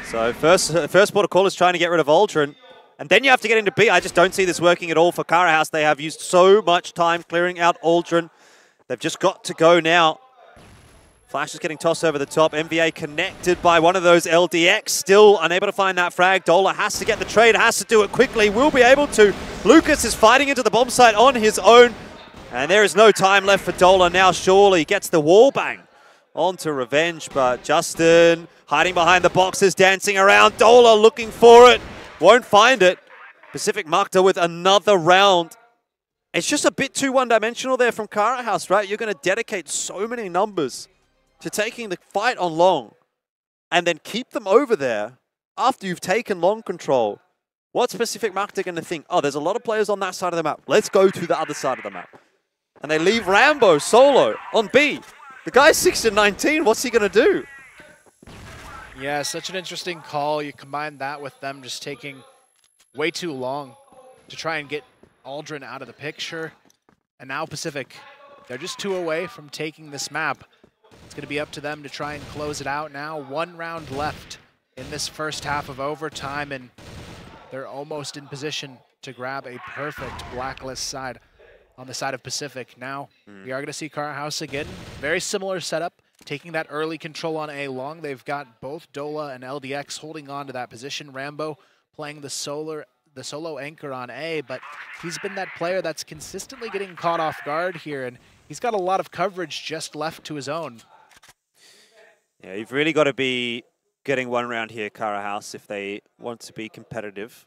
So first port of call is trying to get rid of Aldrin. And then you have to get into B. I just don't see this working at all for Carahouse. They have used so much time clearing out Aldrin. They've just got to go now. Flash is getting tossed over the top. MVA connected by one of those LDX. Still unable to find that frag. Dola has to get the trade, has to do it quickly. Will be able to. Lucas is fighting into the bomb site on his own. And there is no time left for Dola now. Surely gets the wall bang onto Revenge. But Justin hiding behind the boxes, dancing around. Dola looking for it. Won't find it. Pacific Macta with another round. It's just a bit too one-dimensional there from Carahouse, right? You're going to dedicate so many numbers to taking the fight on long and then keep them over there after you've taken long control. What's Pacific Macta going to think? Oh, there's a lot of players on that side of the map. Let's go to the other side of the map. And they leave Rambo solo on B. The guy's 6-19. What's he going to do? Yeah, such an interesting call. You combine that with them just taking way too long to try and get Aldrin out of the picture. And now Pacific, they're just 2 away from taking this map. It's going to be up to them to try and close it out now. 1 round left in this first half of overtime, and they're almost in position to grab a perfect blacklist side on the side of Pacific. Now, we are going to see Carahouse again. Very similar setup, taking that early control on A long. They've got both Dola and LDX holding on to that position. Rambo playing the solo anchor on A, but he's been that player that's consistently getting caught off guard here, and he's got a lot of coverage just left to his own. Yeah, you've really got to be getting 1 round here, Carahouse, if they want to be competitive.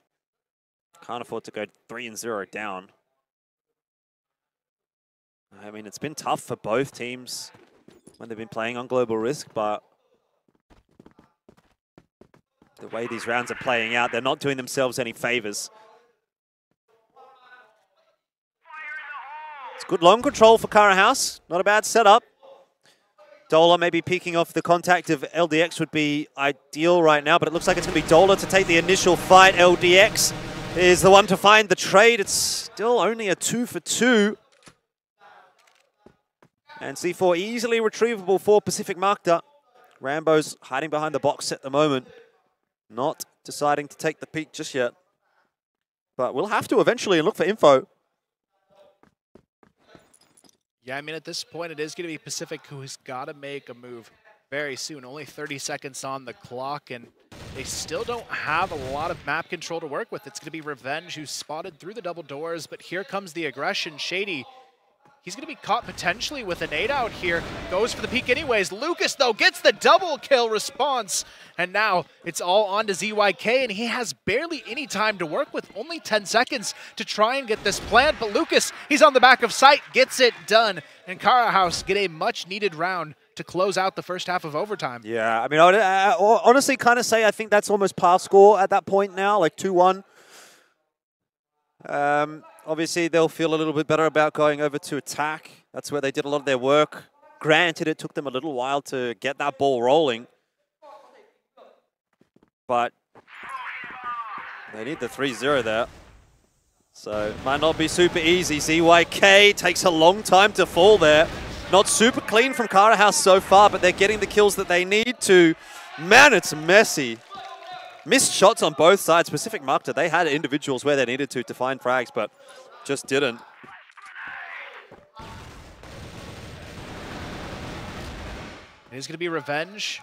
Can't afford to go 3-0 down. I mean, it's been tough for both teams when they've been playing on Global Risk, but the way these rounds are playing out, they're not doing themselves any favors. It's good long control for Carahouse. Not a bad setup. Dola maybe peeking off the contact of LDX would be ideal right now, but it looks like it's going to be Dola to take the initial fight. LDX is the one to find the trade. It's still only a 2 for 2. And C4 easily retrievable for Pacific Macta. Rambo's hiding behind the box at the moment. Not deciding to take the peek just yet. But we'll have to eventually look for info. Yeah, I mean, at this point, it is going to be Pacific who's got to make a move very soon. Only 30 seconds on the clock, and they still don't have a lot of map control to work with. It's going to be Revenge who's spotted through the double doors, but here comes the aggression. Shady, he's going to be caught potentially with a nade out here. Goes for the peek anyways. Lucas, though, gets the double kill response. And now it's all on to ZYK, and he has barely any time to work with. Only 10 seconds to try and get this plant. But Lucas, he's on the back of sight, gets it done. And Carahouse get a much-needed round to close out the first half of overtime. Yeah, I mean, I would honestly kind of say I think that's almost par score at that point now, like 2-1. Obviously, they'll feel a little bit better about going over to attack. That's where they did a lot of their work. Granted, it took them a little while to get that ball rolling. But they need the 3-0 there. So it might not be super easy. ZYK takes a long time to fall there. Not super clean from Carahouse so far, but they're getting the kills that they need to. Man, it's messy. Missed shots on both sides. Pacific Macta, they had individuals where they needed to find frags, but just didn't. It is going to be Revenge,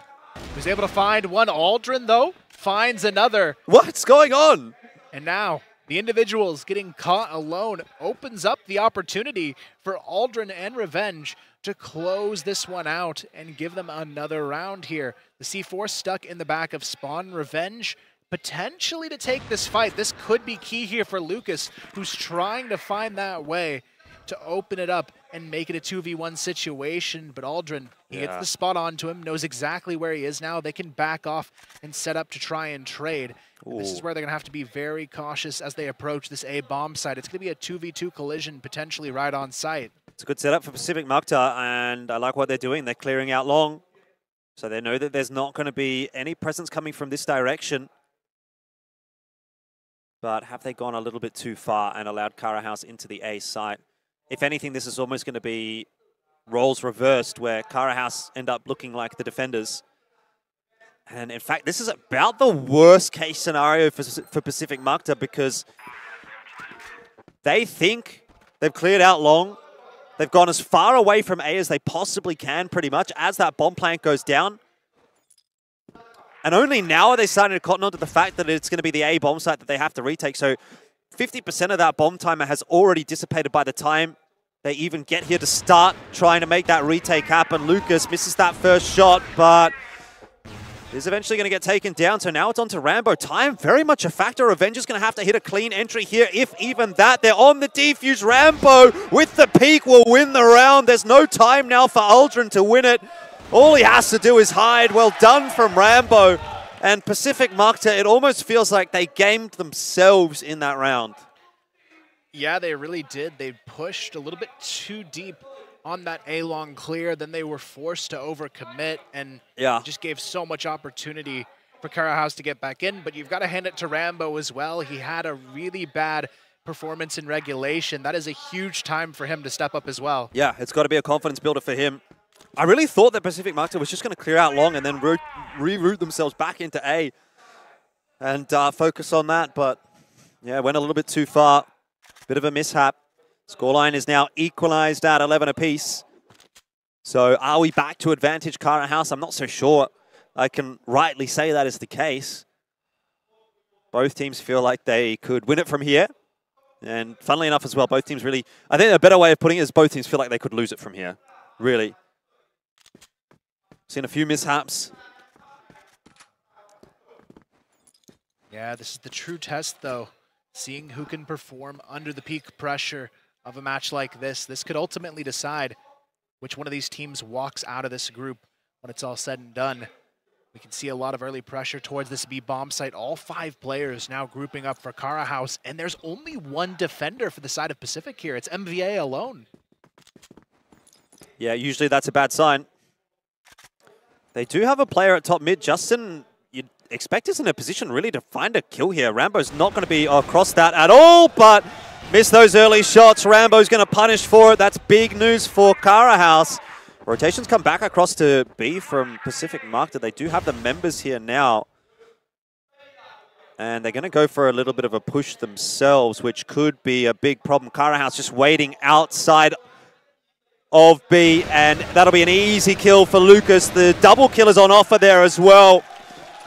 who's able to find one. Aldrin, though, finds another. What's going on? And now the individuals getting caught alone opens up the opportunity for Aldrin and Revenge to close this one out and give them another round here. The C4 stuck in the back of Spawn. Revenge potentially to take this fight. This could be key here for Lucas, who's trying to find that way to open it up and make it a 2v1 situation. But Aldrin, he gets the spot onto him, knows exactly where he is now. They can back off and set up to try and trade. And this is where they're going to have to be very cautious as they approach this A bomb site. It's going to be a 2v2 collision, potentially right on site. It's a good setup for Pacific Macta, and I like what they're doing. They're clearing out long, so they know that there's not going to be any presence coming from this direction. But have they gone a little bit too far and allowed Carahouse into the A site? If anything, this is almost going to be roles reversed where Carahouse end up looking like the defenders. And in fact, this is about the worst case scenario for Pacific Macta because they think they've cleared out long. They've gone as far away from A as they possibly can, pretty much, as that bomb plant goes down. And only now are they starting to cotton on to the fact that it's going to be the A bomb site that they have to retake. So 50% of that bomb timer has already dissipated by the time they even get here to start trying to make that retake happen. Lucas misses that first shot, but is eventually going to get taken down. So now it's on to Rambo. Time very much a factor. Revenge is going to have to hit a clean entry here, if even that. They're on the defuse. Rambo with the peak will win the round. There's no time now for Aldrin to win it. All he has to do is hide. Well done from Rambo. And Pacific Macta, it almost feels like they gamed themselves in that round. Yeah, they really did. They pushed a little bit too deep on that A-long clear. Then they were forced to overcommit and just gave so much opportunity for Carahouse to get back in. But you've got to hand it to Rambo as well. He had a really bad performance in regulation. That is a huge time for him to step up as well. Yeah, it's got to be a confidence builder for him. I really thought that Pacific Macta was just going to clear out long and then reroute themselves back into A and focus on that. But yeah, went a little bit too far. Bit of a mishap. Scoreline is now equalized at 11 apiece. So are we back to advantage Carahouse? I'm not so sure I can rightly say that is the case. Both teams feel like they could win it from here. And funnily enough as well, both teams really, I think a better way of putting it is both teams feel like they could lose it from here. Really. Seen a few mishaps. Yeah, this is the true test though. Seeing who can perform under the peak pressure of a match like this. This could ultimately decide which one of these teams walks out of this group when it's all said and done. We can see a lot of early pressure towards this B bomb site. All 5 players now grouping up for Carahouse, and there's only one defender for the side of Pacific here. It's MVA alone. Yeah, usually that's a bad sign. They do have a player at top mid. Justin, you'd expect is in a position really to find a kill here. Rambo's not going to be across that at all, but missed those early shots. Rambo's going to punish for it. That's big news for Carahouse. Rotations come back across to B from Pacific Macta. They do have the members here now. And they're going to go for a little bit of a push themselves, which could be a big problem. Carahouse just waiting outside of B, and that'll be an easy kill for Lucas. The double kill is on offer there as well.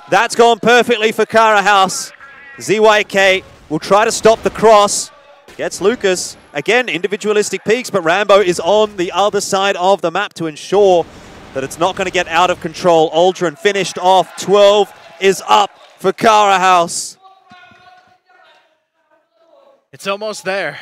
That's gone perfectly for Carahouse. ZYK will try to stop the cross. Gets Lucas. Again, individualistic peaks, but Rambo is on the other side of the map to ensure that it's not going to get out of control. Aldrin finished off. 12 is up for Carahouse. It's almost there,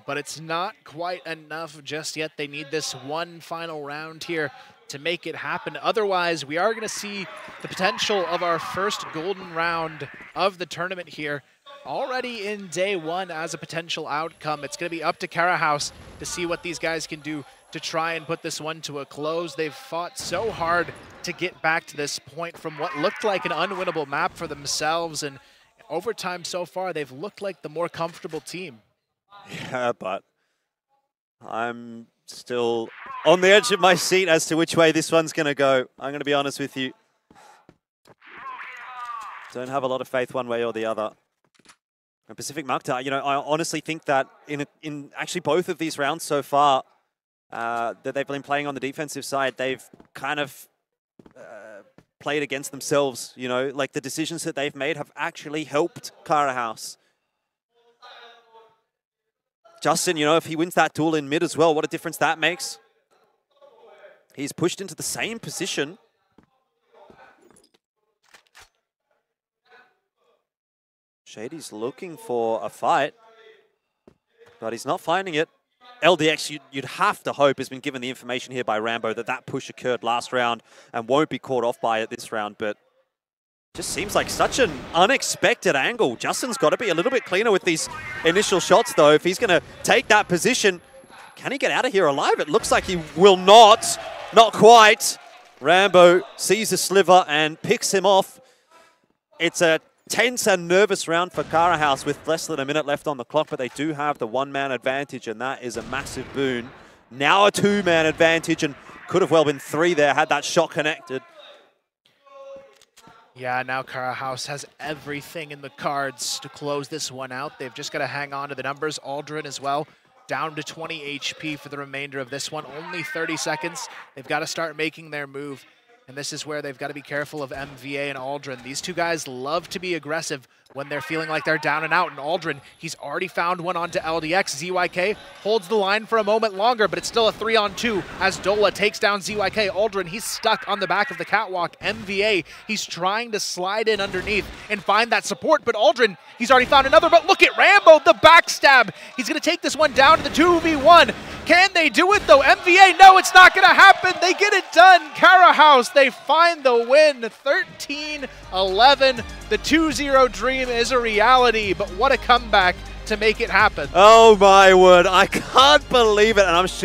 but it's not quite enough just yet. They need this one final round here to make it happen. Otherwise, we are going to see the potential of our first golden round of the tournament here already in day 1 as a potential outcome. It's going to be up to Carahouse to see what these guys can do to try and put this one to a close. They've fought so hard to get back to this point from what looked like an unwinnable map for themselves, and over time so far, they've looked like the more comfortable team. Yeah, but I'm still on the edge of my seat as to which way this one's going to go. I'm going to be honest with you. Don't have a lot of faith one way or the other. And Pacific Macta, you know, I honestly think that in actually both of these rounds so far that they've been playing on the defensive side, they've kind of played against themselves, you know, like the decisions that they've made have actually helped Carahouse. Justin, you know, if he wins that duel in mid as well, what a difference that makes. He's pushed into the same position. Shady's looking for a fight, but he's not finding it. LDX, you'd have to hope, has been given the information here by Rambo that that push occurred last round and won't be caught off by it this round, but just seems like such an unexpected angle. Justin's got to be a little bit cleaner with these initial shots, though. If he's going to take that position, can he get out of here alive? It looks like he will not. Not quite. Rambo sees a sliver and picks him off. It's a tense and nervous round for Carahouse with less than a minute left on the clock, but they do have the one-man advantage, and that is a massive boon. Now a two-man advantage, and could have well been three there had that shot connected. Yeah, now Carahouse has everything in the cards to close this one out. They've just got to hang on to the numbers. Aldrin as well, down to 20 HP for the remainder of this one. Only 30 seconds. They've got to start making their move. And this is where they've got to be careful of MVA and Aldrin. These two guys love to be aggressive when they're feeling like they're down and out. And Aldrin, he's already found one onto LDX. ZYK holds the line for a moment longer, but it's still a 3-on-2 as Dola takes down ZYK. Aldrin, he's stuck on the back of the catwalk. MVA, he's trying to slide in underneath and find that support, but Aldrin, he's already found another. But look at Rambo, the backstab. He's going to take this one down to the 2v1. Can they do it though? MVA, no, it's not going to happen. They get it done. Carahouse, they find the win. 13-11. The 2-0 dream is a reality, but what a comeback to make it happen. Oh my word, I can't believe it, and I'm sure